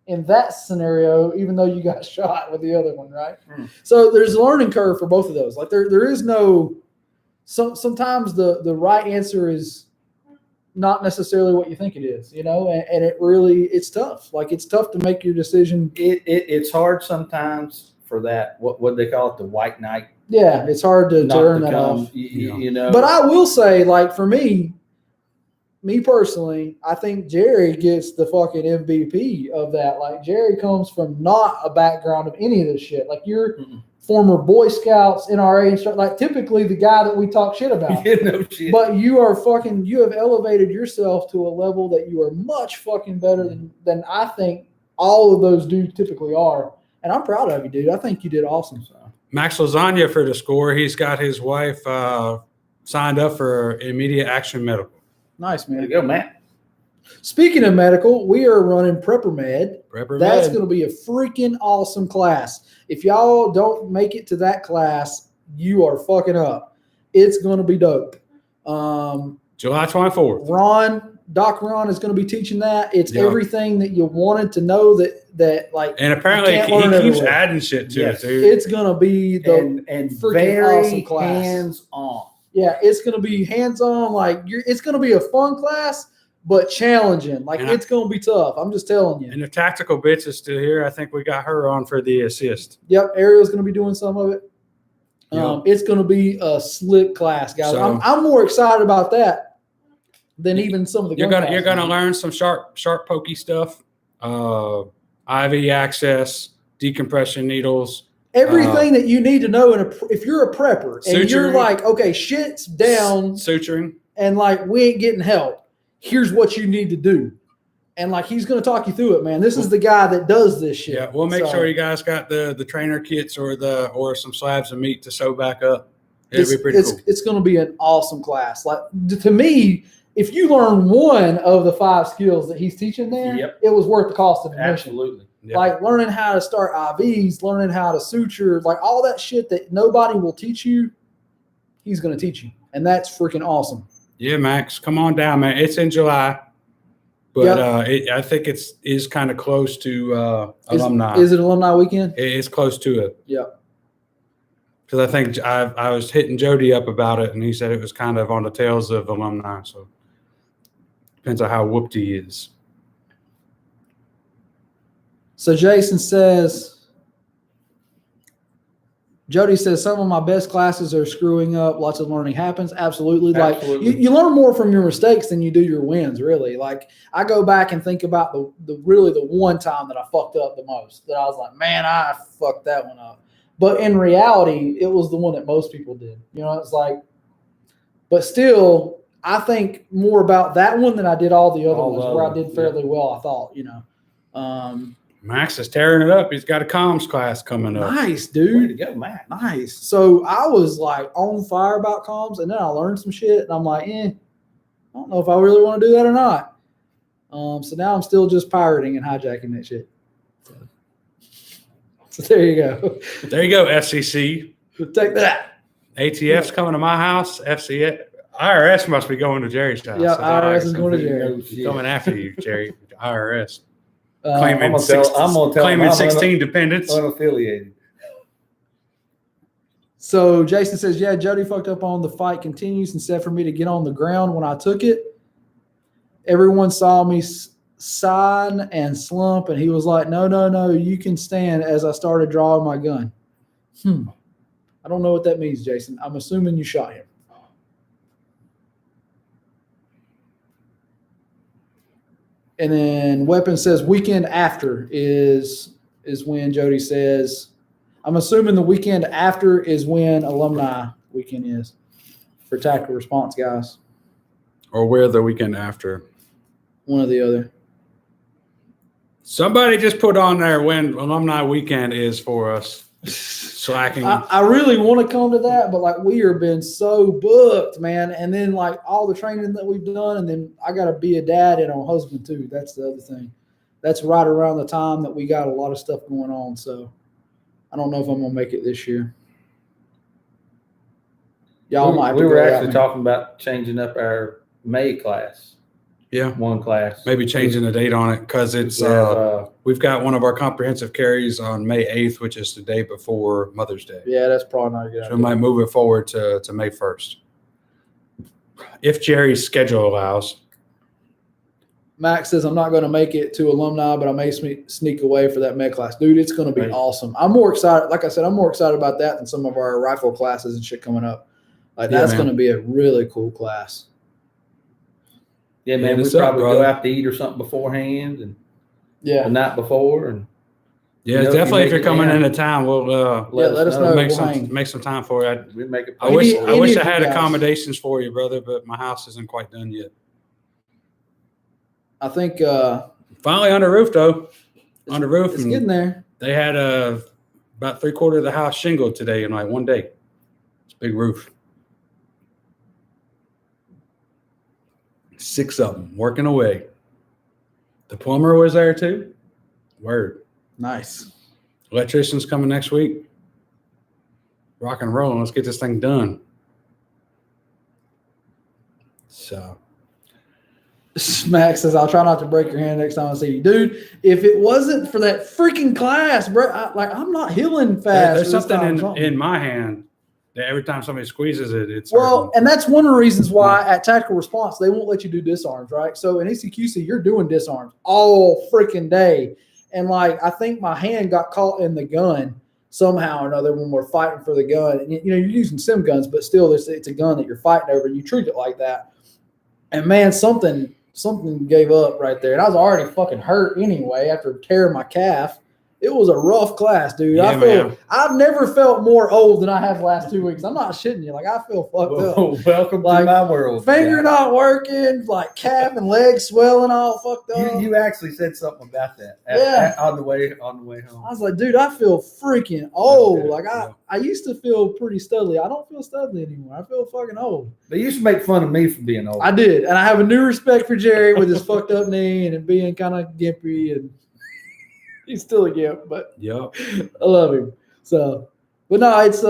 in that scenario, even though you got shot with the other one, right? Mm. So there's a learning curve for both of those. Like there is no – sometimes the right answer is not necessarily what you think it is, you know, and it really – it's tough. Like it's tough to make your decision. It's hard sometimes for that, what they call it, the white knight. Yeah, it's hard to turn that off. You know. But I will say, like, for me personally, I think Jerry gets the fucking MVP of that. Like, Jerry comes from not a background of any of this shit. Like, you're former Boy Scouts, NRA, and stuff. Like, typically the guy that we talk shit about. No shit. But you have elevated yourself to a level that you are much fucking better than I think all of those dudes typically are. And I'm proud of you, dude. I think you did awesome. So. Max Lasagna for the score. He's got his wife signed up for immediate action medical. Nice, man. There you go, Matt. Speaking of medical, we are running Prepper Med. That's Med. going to be a freaking awesome class. If y'all don't make it to that class, you are fucking up. It's going to be dope. July 24th. Doc Ron is going to be teaching that. It's everything that you wanted to know that like. And apparently he keeps adding shit to it, dude. It's going to be the and freaking very awesome class. Hands-on. Yeah, it's going to be hands-on. Like it's going to be a fun class, but challenging. Like it's going to be tough. I'm just telling you. And the tactical bits is still here. I think we got her on for the assist. Yep, Ariel's going to be doing some of it. Yep. It's going to be a slick class, guys. So, I'm more excited about that than even some of the. You're gonna learn some sharp pokey stuff, IV access, decompression needles. Everything that you need to know if you're a prepper and suturing, you're like, okay, shit's down, suturing, and like we ain't getting help. Here's what you need to do, and like he's going to talk you through it, man. This is the guy that does this shit. Yeah, we'll make sure you guys got the trainer kits or some slabs of meat to sew back up. It'll be pretty cool. It's going to be an awesome class. Like to me, if you learn one of the 5 skills that he's teaching there, it was worth the cost of admission. Absolutely. Yep. Like learning how to start IVs, learning how to suture, like all that shit that nobody will teach you, he's going to teach you. And that's freaking awesome. Yeah, Max, come on down, man. It's in July, but I think it is kind of close to alumni. Is it alumni weekend? It's close to it. Yeah. Because I think I was hitting Jody up about it, and he said it was kind of on the tails of alumni. So depends on how whooped he is. So Jason says, Jody says, some of my best classes are screwing up. Lots of learning happens. Absolutely. Like you learn more from your mistakes than you do your wins, really. Like I go back and think about the one time that I fucked up the most, that I was like, man, I fucked that one up. But in reality, it was the one that most people did. You know, it's like, but still, I think more about that one than I did all the other ones where I did fairly well, I thought, you know. Max is tearing it up. He's got a comms class coming up. Nice, dude. Way to go, Max. Nice. So I was like on fire about comms, and then I learned some shit, and I'm like, I don't know if I really want to do that or not. So now I'm still just pirating and hijacking that shit. So there you go. There you go, FCC. Take that. ATF's coming to my house. IRS must be going to Jerry's house. Yeah, IRS is going to Jerry. Coming after you, Jerry. IRS. I'm claiming 16 dependents. Unaffiliated. So Jason says, yeah, Jody fucked up on the fight continues and said for me to get on the ground when I took it. Everyone saw me sign and slump, and he was like, no, you can stand as I started drawing my gun. I don't know what that means, Jason. I'm assuming you shot him. And then Weapon says weekend after is when Jody says, I'm assuming the weekend after is when alumni weekend is for tactical response guys. Or where the weekend after. One or the other. Somebody just put on there when alumni weekend is for us. Slacking. I really want to come to that, but like we are been so booked, man. And then like all the training that we've done, and then I got to be a dad and a husband too. That's the other thing. That's right around the time that we got a lot of stuff going on. So I don't know if I'm gonna make it this year. Y'all might. We were actually talking about changing up our May class. Yeah, one class. Maybe changing the date on it because it's we've got one of our comprehensive carries on May 8th, which is the day before Mother's Day. Yeah, that's probably not a good idea. So we might move it forward to May 1st. If Jerry's schedule allows. Max says, I'm not going to make it to alumni, but I may sneak away for that med class. Dude, it's going to be awesome. I'm more excited. Like I said, I'm more excited about that than some of our rifle classes and shit coming up. Like that's going to be a really cool class. Yeah, man, we probably go out to eat or something beforehand and the night before. And definitely if you're coming into town, we'll let us know. Make some time for it. We make it. I wish I had accommodations for you, brother, but my house isn't quite done yet. I think finally on the roof though. On the roof, it's getting there. They had about 3/4 of the house shingled today in like one day. It's a big roof. 6 of them working away. The plumber was there too. Word. Nice. Electrician's coming next week. Rock and roll. Let's get this thing done. So. Max says, I'll try not to break your hand next time I see you. Dude, if it wasn't for that freaking class, bro, I'm not healing fast. There's something in my hand that every time somebody squeezes it, it's hurting. And that's one of the reasons why at tactical response, they won't let you do disarms, right? So in ECQC, you're doing disarms all freaking day. And like, I think my hand got caught in the gun somehow or another when we're fighting for the gun. And you're using sim guns, but still it's a gun that you're fighting over and you treat it like that. And man, something gave up right there. And I was already fucking hurt anyway after tearing my calf. It was a rough class, dude. Yeah, I've never felt more old than I have the last 2 weeks. I'm not shitting you. Like, I feel fucked up. Welcome to my world. Finger not working, like calf and legs swelling all fucked up. You actually said something about that on the way home. I was like, dude, I feel freaking old. Like, I used to feel pretty studly. I don't feel studly anymore. I feel fucking old. They used to make fun of me for being old. I did. And I have a new respect for Jerry with his fucked up knee and being kind of gimpy and he's still a gimp, but I love him. So, but no, it's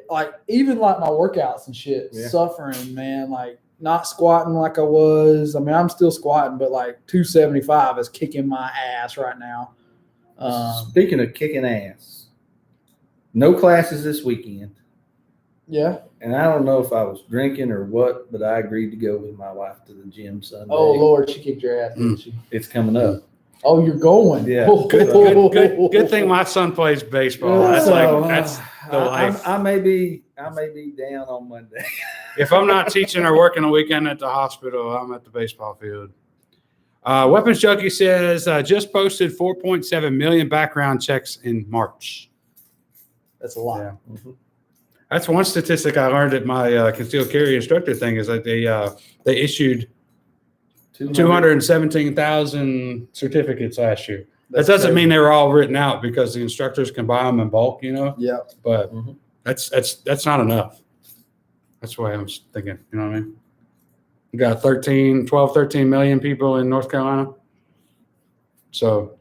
like even like my workouts and shit, suffering, man. Like not squatting like I was. I mean, I'm still squatting, but like 275 is kicking my ass right now. Speaking of kicking ass, no classes this weekend. Yeah. And I don't know if I was drinking or what, but I agreed to go with my wife to the gym Sunday. Oh Lord, she kicked your ass, didn't she? It's coming up. Oh, you're going. Yeah. Good thing my son plays baseball. That's the life. I may be down on Monday. If I'm not teaching or working a weekend at the hospital, I'm at the baseball field. Weapons Junkie says just posted 4.7 million background checks in March. That's a lot. Yeah. Mm-hmm. That's one statistic I learned at my concealed carry instructor thing is that they issued 217,000 certificates last year. That doesn't mean they were all written out because the instructors can buy them in bulk, Yeah. But that's not enough. That's the way I'm thinking. You know what I mean? We got 13 million people in North Carolina. So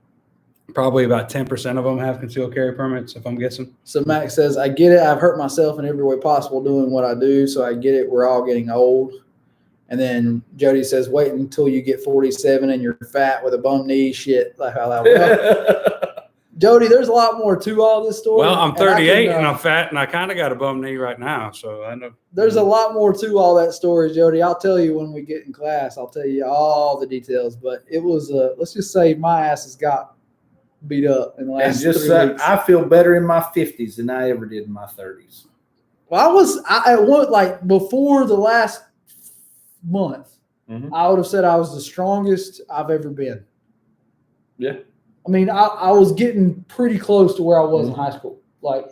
probably about 10% of them have concealed carry permits, if I'm guessing. So Max says, I get it. I've hurt myself in every way possible doing what I do. So I get it. We're all getting old. And then Jody says, wait until you get 47 and you're fat with a bum knee. Shit. Like how that Jody, there's a lot more to all this story. Well, I'm and 38 and I'm fat and I kind of got a bum knee right now, so I know. There's a lot more to all that story, Jody. I'll tell you when we get in class. I'll tell you all the details. But it was, let's just say my ass has got beat up in the last 3 weeks. I feel better in my 50s than I ever did in my 30s. Well, I went like before the last month, I would have said I was the strongest I've ever been. Yeah. I mean, I was getting pretty close to where I was in high school, like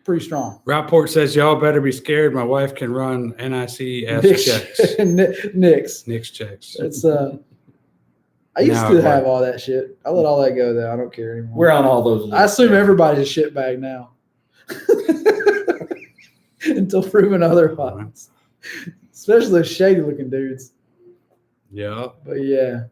pretty strong. Routeport says y'all better be scared. My wife can run NICS checks. NICS checks. It's I used to have all that shit. I let all that go though. I don't care anymore. We're on all those. I assume everybody's a shitbag now. Until proven otherwise. Especially those shady looking dudes. Yeah. But yeah.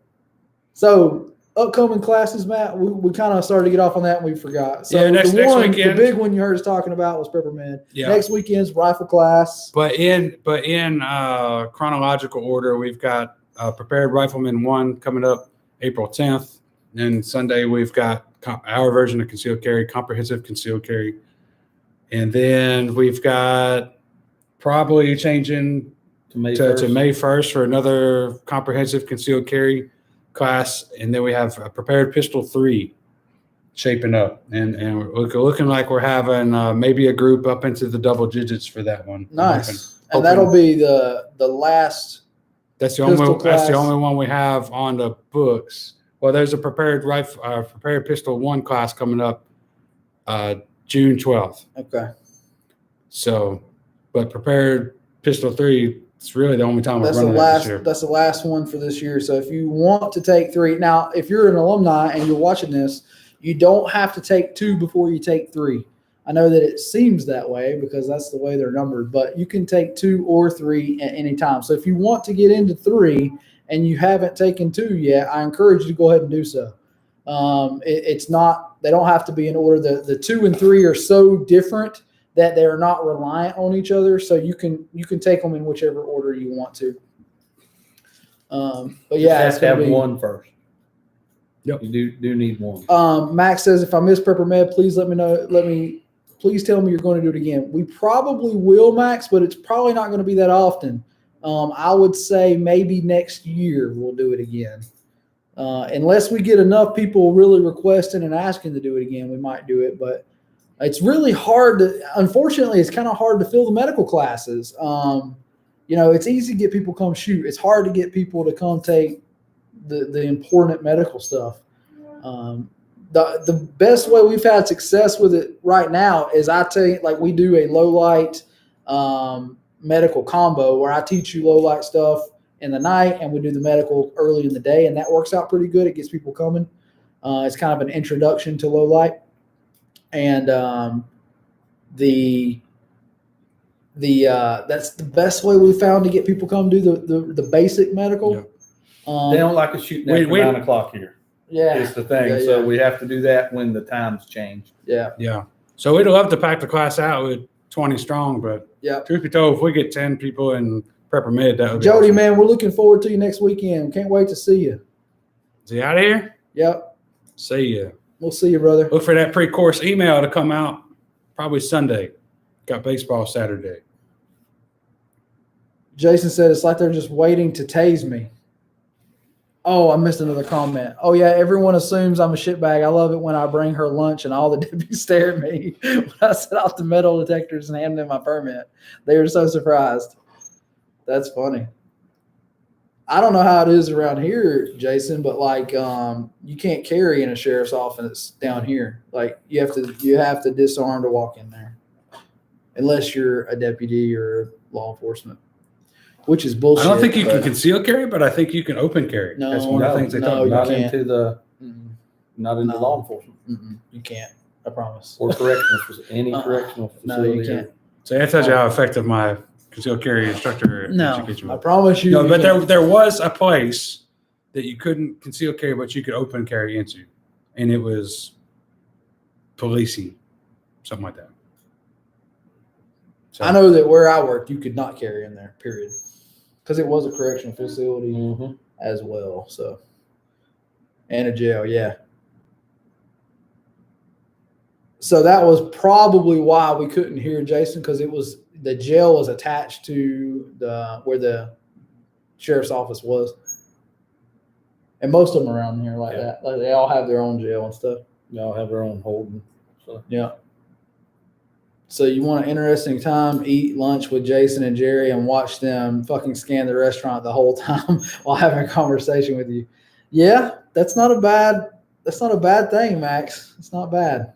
So upcoming classes, Matt, we kind of started to get off on that and we forgot. So next weekend, the big one you heard us talking about was Peppermint. Yeah. Next weekend's rifle class. But in chronological order, we've got Prepared Rifleman 1 coming up April 10th. And Sunday we've got our version of concealed carry, comprehensive concealed carry. And then we've got probably changing to May 1st for another comprehensive concealed carry class. And then we have a Prepared Pistol 3 shaping up. And we're looking like we're having maybe a group up into the double digits for that one. Nice. And that'll be the last. That's the only one we have on the books. Well, there's a Prepared Pistol 1 class coming up June 12th. Okay. So, but Prepared Pistol 3, it's really the only time we're running that this year. That's the last one for this year. So if you want to take 3, now if you're an alumni and you're watching this, you don't have to take 2 before you take 3. I know that it seems that way because that's the way they're numbered, but you can take 2 or 3 at any time. So if you want to get into 3 and you haven't taken 2 yet, I encourage you to go ahead and do so. It's not, they don't have to be in order. The 2 and 3 are so different that they're not reliant on each other. So you can take them in whichever order you want to. But yeah, you have to have one first. Yep. You do need one. Max says, if I miss Prepper Med, please let me know. Please tell me you're going to do it again. We probably will, Max, but it's probably not going to be that often. I would say maybe next year we'll do it again. Unless we get enough people really requesting and asking to do it again, we might do it. But it's really hard unfortunately, it's kind of hard to fill the medical classes. It's easy to get people come shoot. It's hard to get people to come take the important medical stuff. The best way we've had success with it right now is we do a low light medical combo where I teach you low light stuff in the night and we do the medical early in the day, and that works out pretty good. It gets people coming. It's kind of an introduction to low light, and that's the best way we found to get people come do the basic medical. Yeah. They don't like us shooting after 9 o'clock here. Yeah, it's the thing. Yeah. So we have to do that when the times change. Yeah. Yeah. So we'd love to pack the class out with 20 strong, but truth be told, if we get 10 people in Prepper Mid, that would be Jody, awesome. man, we're looking forward to you next weekend. Can't wait to see you. Is he out of here? Yep. See ya. We'll see you, brother. Look for that pre-course email to come out probably Sunday. Got baseball Saturday. Jason said it's like they're just waiting to tase me. Oh, I missed another comment. Oh, yeah, everyone assumes I'm a shitbag. I love it when I bring her lunch and all the deputies stare at me when I set off the metal detectors and hand them my permit. They were so surprised. That's funny. I don't know how it is around here, Jason, but you can't carry in a sheriff's office down here. Like you have to disarm to walk in there, unless you're a deputy or law enforcement, which is bullshit. I don't think you can conceal carry, but I think you can open carry. No, that's one of the things they talk not about. into the law enforcement. You can't. I promise. Or correctional correctional facility. No, you can't. So that tells you how effective my concealed carry instructor education was. I promise you. No, but there was a place that you couldn't conceal carry, but you could open carry into, and it was policing, something like that. So, I know that where I worked, you could not carry in there, period, because it was a correctional facility as well. So, and a jail, yeah. So that was probably why we couldn't hear Jason, because the jail was attached to where the sheriff's office was. And most of them around here like that. Like they all have their own jail and stuff. They all have their own holding. So. Yeah. So you want an interesting time, eat lunch with Jason and Jerry and watch them fucking scan the restaurant the whole time while having a conversation with you. Yeah, that's not a bad thing, Max. It's not bad.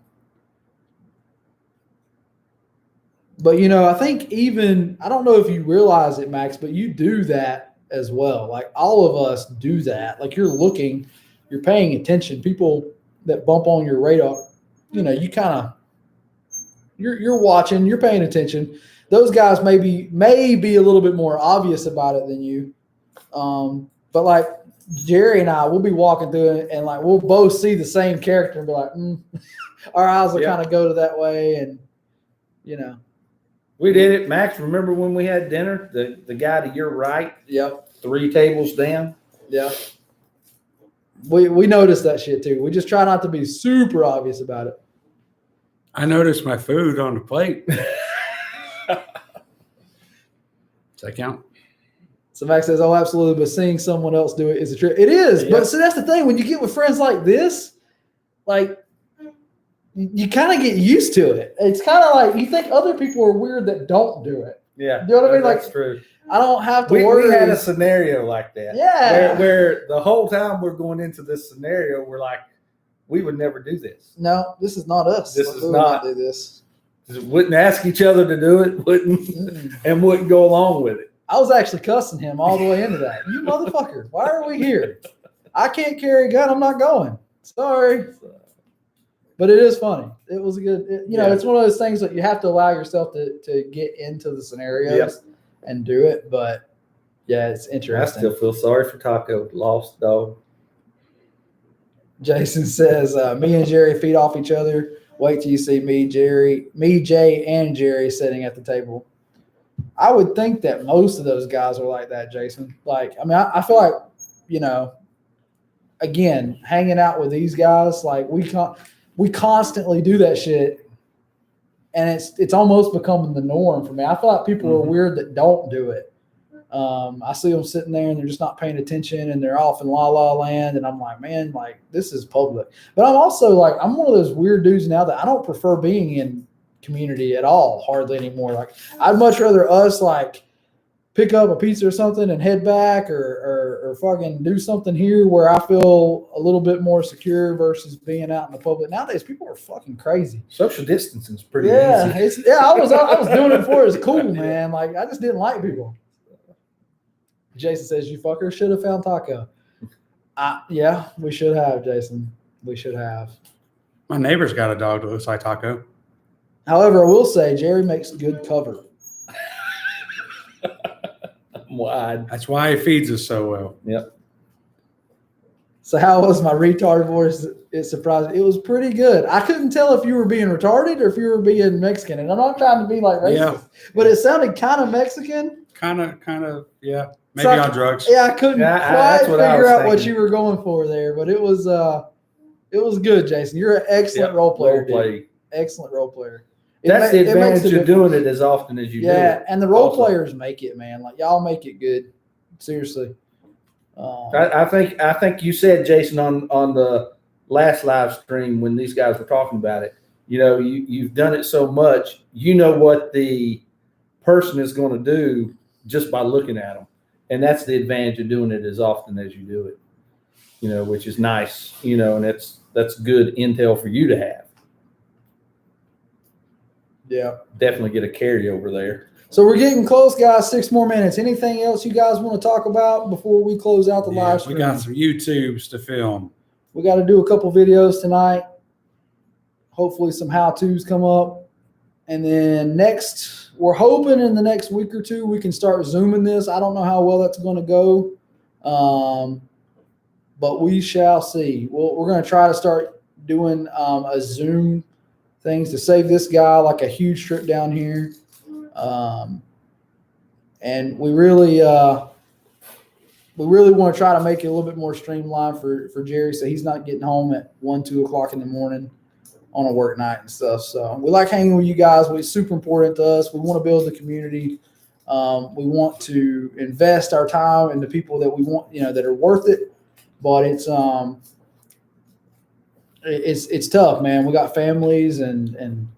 But, I think I don't know if you realize it, Max, but you do that as well. Like all of us do that. Like you're paying attention. People that bump on your radar, you kind of, you're watching, you're paying attention. Those guys may be a little bit more obvious about it than you. But like Jerry and I, we'll be walking through it and like, we'll both see the same character and be like, our eyes will kind of go to that way. And, We did it, Max. Remember when we had dinner? The guy to your right? Yep. 3 tables down? Yeah. We noticed that shit too. We just try not to be super obvious about it. I noticed my food on the plate. Does that count? So Max says, oh, absolutely. But seeing someone else do it is a trip. It is. Yeah. But see, that's the thing. When you get with friends like this, like, you kind of get used to it. It's kind of like you think other people are weird that don't do it. Yeah. You know what I mean? That's like, true. I don't have to worry. We had a scenario like that. Yeah. Where the whole time we're going into this scenario, we're like, we would never do this. No, this is not us. This is not. Do this. Wouldn't ask each other to do it, and wouldn't go along with it. I was actually cussing him all the way into that. You motherfucker, why are we here? I can't carry a gun. I'm not going. Sorry. But it is funny. It was a good, it's one of those things that you have to allow yourself to get into the scenarios and do it. But yeah, it's interesting. I still feel sorry for Taco. Lost dog. Jason says, me and Jerry feed off each other. Wait till you see me, Jay, and Jerry sitting at the table. I would think that most of those guys are like that, Jason. Like, I mean, I feel like, again, hanging out with these guys, like we constantly do that shit, and it's almost becoming the norm for me. I feel like people are weird that don't do it. I see them sitting there and they're just not paying attention and they're off in la la land, and I'm like, man, like this is public. But I'm also like, I'm one of those weird dudes now that I don't prefer being in community at all, hardly anymore. Like I'd much rather us like pick up a pizza or something and head back or fucking do something here where I feel a little bit more secure versus being out in the public. Nowadays, people are fucking crazy. Social distancing is pretty easy. I was doing it before it was cool, man. Like I just didn't like people. Jason says, you fucker should have found Taco. Yeah, we should have, Jason. We should have. My neighbor's got a dog that looks like Taco. However, I will say Jerry makes good cover. Wide. That's why he feeds us so well. Yep. So how was my retarded voice? It surprised me. It was pretty good. I couldn't tell if you were being retarded or if you were being Mexican. And I'm not trying to be like racist, but it sounded kind of Mexican. Kind of, yeah. Maybe on drugs. Yeah, I couldn't quite figure out what you were going for there, but it was good, Jason. You're an excellent role player. Excellent role player. That's the advantage of doing it as often as you do. Yeah, and the role players make it, man. Like y'all make it good. Seriously. I think you said, Jason, on the last live stream when these guys were talking about it, you've done it so much, you know what the person is going to do just by looking at them. And that's the advantage of doing it as often as you do it, which is nice, and that's good intel for you to have. Yeah. Definitely get a carryover there. So we're getting close, guys. 6 more minutes. Anything else you guys want to talk about before we close out the live stream? We got some YouTubes to film. We got to do a couple videos tonight. Hopefully some how-tos come up. And then we're hoping in the next week or two we can start Zooming this. I don't know how well that's going to go, but we shall see. We're going to try to start doing a Zoom things to save this guy like a huge trip down here. And we really want to try to make it a little bit more streamlined for Jerry, so he's not getting home at 1-2 o'clock in the morning on a work night and stuff. So we like hanging with you guys. It's super important to us. We want to build the community. We want to invest our time in the people that we want, that are worth it. But it's tough, man. We got families and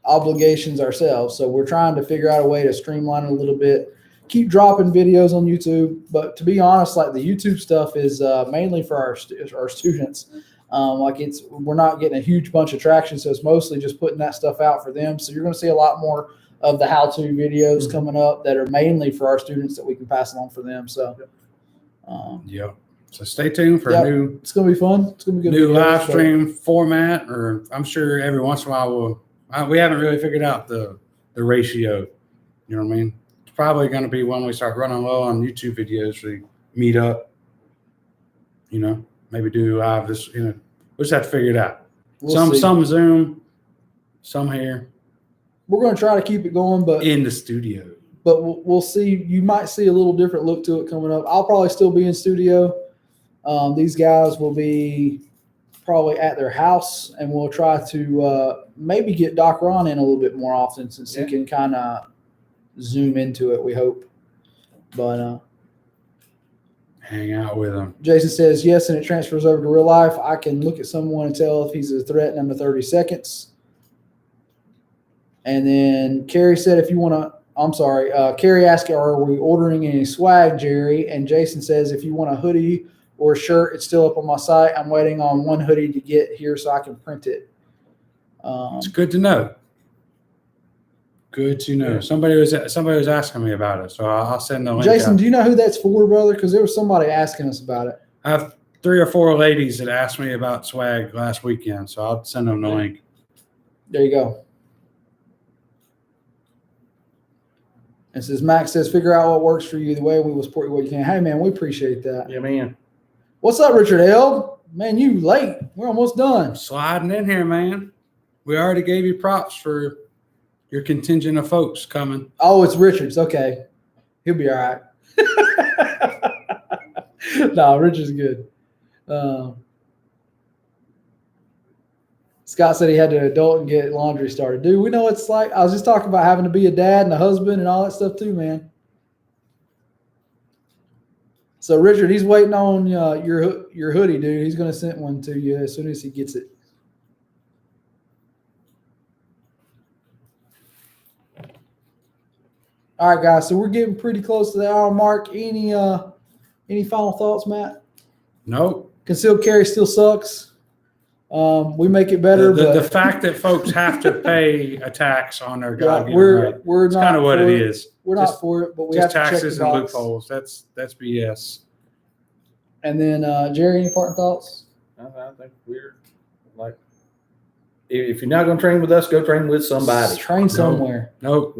obligations ourselves. So we're trying to figure out a way to streamline it a little bit, keep dropping videos on YouTube. But to be honest, like the YouTube stuff is mainly for our students. We're not getting a huge bunch of traction. So it's mostly just putting that stuff out for them. So you're going to see a lot more of the how-to videos coming up that are mainly for our students that we can pass along for them. So, So stay tuned for a new. It's going to be fun. It's going to be good. New live stream format, or I'm sure every once in a while we haven't really figured out the ratio. You know what I mean? It's probably going to be when we start running low on YouTube videos. We meet up. Maybe do live this. We just have to figure it out. Some Zoom, some here. We're going to try to keep it going, but in the studio. But we'll see. You might see a little different look to it coming up. I'll probably still be in studio. These guys will be probably at their house, and we'll try to maybe get Doc Ron in a little bit more often since he can kind of zoom into it, we hope. But hang out with him. Jason says, yes, and it transfers over to real life. I can look at someone and tell if he's a threat in under 30 seconds. And then Carrie said, Carrie asked, are we ordering any swag, Jerry? And Jason says, if you want a hoodie or a shirt, it's still up on my site. I'm waiting on one hoodie to get here so I can print it. It's good to know. Good to know. Somebody was asking me about it, so I'll send the link. Jason, do you know who that's for, brother? Because there was somebody asking us about it. I have 3 or 4 ladies that asked me about swag last weekend, so I'll send them the link. There you go. And says Max says, figure out what works for you. The way we will support you what you can. Hey, man, we appreciate that. Yeah, man. What's up, Richard L? Man, you late. We're almost done. Sliding in here, man. We already gave you props for your contingent of folks coming. Oh, it's Richard's. Okay. He'll be all right. No, Richard's good. Scott said he had to adult and get laundry started. Dude, we know what it's like. I was just talking about having to be a dad and a husband and all that stuff too, man. So, Richard, he's waiting on your hoodie, dude. He's going to send one to you as soon as he gets it. All right, guys. So we're getting pretty close to the hour mark. Any final thoughts, Matt? Nope. Concealed carry still sucks. We make it better. The fact that folks have to pay a tax on their God-given right. We're it's kind of what it is. We're not for it, but we have to check taxes the and box. loopholes. That's BS. And then, Jerry, any parting thoughts? I think we're like, if you're not going to train with us, go train with somebody. Train somewhere. Nope.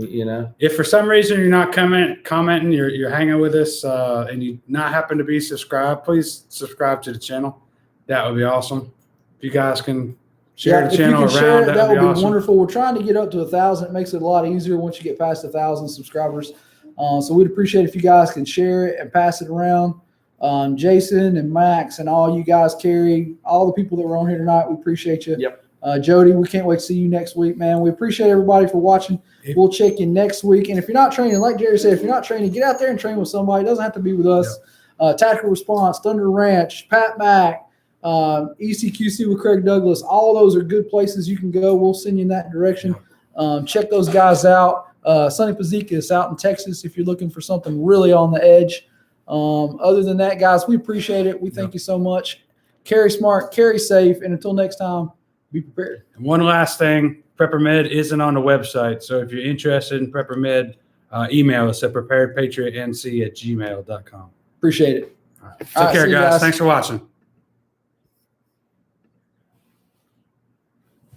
If for some reason you're not commenting, you're hanging with us, and you not happen to be subscribed, please subscribe to the channel. That would be awesome. If you guys can share the channel around, that would be awesome. wonderful. We're trying to get up to 1,000. It makes it a lot easier once you get past 1,000 subscribers. So we'd appreciate if you guys can share it and pass it around. Jason and Max and all you guys, Carrie, all the people that were on here tonight, we appreciate you. Yep. Jody, we can't wait to see you next week, man. We appreciate everybody for watching. We'll check in next week. And if you're not training, like Jerry said, if you're not training, get out there and train with somebody. It doesn't have to be with us. Yep. Tactical Response, Thunder Ranch, Pat Mack, ECQC with Craig Douglas. All those are good places you can go. We'll send you in that direction. Check those guys out. Sonny Pazika is out in Texas if you're looking for something really on the edge. Other than that, guys, we appreciate it. We thank you so much. Carry smart, carry safe, and until next time, be prepared. And one last thing, Prepper Med isn't on the website, so if you're interested in Prepper Med, email us at preparedpatriotnc@gmail.com. Appreciate it. All right. Take care, guys. Thanks for watching.